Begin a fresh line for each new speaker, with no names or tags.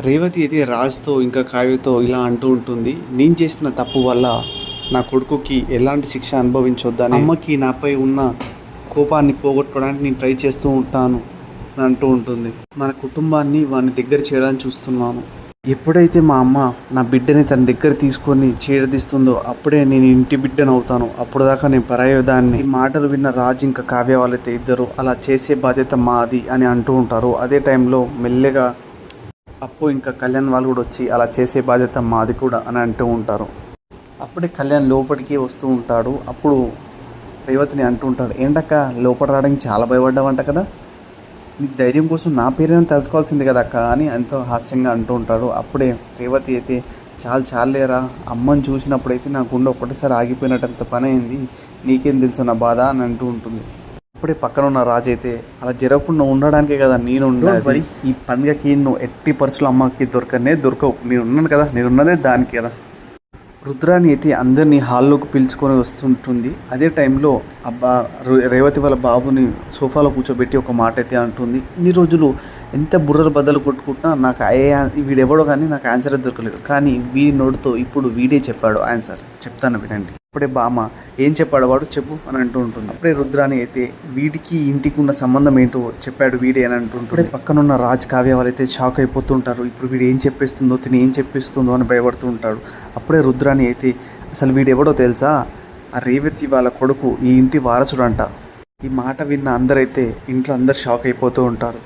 రేవతి అయితే రాజ్తో ఇంకా కావ్యతో ఇలా అంటూ ఉంటుంది, నేను చేసిన తప్పు వల్ల నా కొడుకుకి ఎలాంటి శిక్ష అనుభవించొద్దని, అమ్మకి నాపై ఉన్న కోపాన్ని పోగొట్టుకోవడానికి నేను ట్రై చేస్తూ ఉంటాను అని అంటూ ఉంటుంది. మన కుటుంబాన్ని వాని దగ్గర చేయడానికి చూస్తున్నాను. ఎప్పుడైతే మా అమ్మ నా బిడ్డని తన దగ్గర తీసుకొని చేరదీస్తుందో అప్పుడే నేను ఇంటి బిడ్డను అవుతాను. అప్పుడు దాకా నేను పరాయదాన్ని. ఈ మాటలు విన్న రాజు ఇంకా కావ్య వాళ్ళైతే ఇద్దరు అలా చేసే బాధ్యత మాది అని అంటూ ఉంటారు. అదే టైంలో మెల్లగా అప్పు ఇంకా కళ్యాణ్ వాళ్ళు కూడా వచ్చి అలా చేసే బాధ్యత మాది కూడా అని అంటూ ఉంటారు. అప్పుడే కళ్యాణ్ లోపలికి వస్తూ ఉంటాడు. అప్పుడు రేవతిని అంటూ ఉంటాడు, ఏంటక్క లోపల రావడానికి చాలా భయపడ్డావంట కదా, నీకు ధైర్యం కోసం నా పేరైనా తెలుసుకోవాల్సింది కదా అక్క అని ఎంతో హాస్యంగా అంటూ ఉంటాడు. అప్పుడే రేవతి అయితే చాలేరా, అమ్మని చూసినప్పుడైతే నా గుండె ఒక్కటేసారి ఆగిపోయినట్టంత పని అయింది, నీకేం తెలుసు నా బాధ అని అంటూ ఉంటుంది. అప్పుడే పక్కన ఉన్న రాజు అయితే అలా జరగకుండా ఉండడానికే కదా నేను మరి ఈ పండుగకి నువ్వు ఎట్టి పరిస్థితులు అమ్మకి దొరకవు, నేను ఉన్నాను కదా, నేను ఉన్నదే దానికి కదా. రుద్రాని అయితే అందరినీ హాల్లోకి పిలుచుకొని వస్తుంటుంది. అదే టైంలో రేవతి వాళ్ళ బాబుని సోఫాలో కూర్చోబెట్టి ఒక మాట అయితే అంటుంది, ఇన్ని రోజులు ఎంత బుర్రలు బద్దలు కొట్టుకుంటున్నా నాకు వీడెవడో కానీ నాకు ఆన్సర్ దొరకలేదు, కానీ వీడి నోటితో ఇప్పుడు వీడే చెప్పాడు ఆన్సర్, చెప్తాను వినండి. అప్పుడే బామ్మ ఏం చెప్పాడు వాడు చెప్పు అని అంటూ ఉంటుంది. అప్పుడే రుద్రాని అయితే వీడికి ఇంటికి ఉన్న సంబంధం ఏంటో చెప్పాడు వీడే అని అంటుంటే పక్కనున్న రాజ్ కావ్య వాళ్ళైతే షాక్ అయిపోతుంటారు. ఇప్పుడు వీడు ఏం చెప్పేస్తుందో తిని ఏం చెప్పేస్తుందో అని భయపడుతూ ఉంటాడు. అప్పుడే రుద్రాని అయితే అసలు వీడెవడో తెలుసా, ఆ రేవతి వాళ్ళ కొడుకు ఈ ఇంటి వారసుడు అంట. ఈ మాట విన్న అందరైతే ఇంట్లో అందరు షాక్ అయిపోతూ ఉంటారు.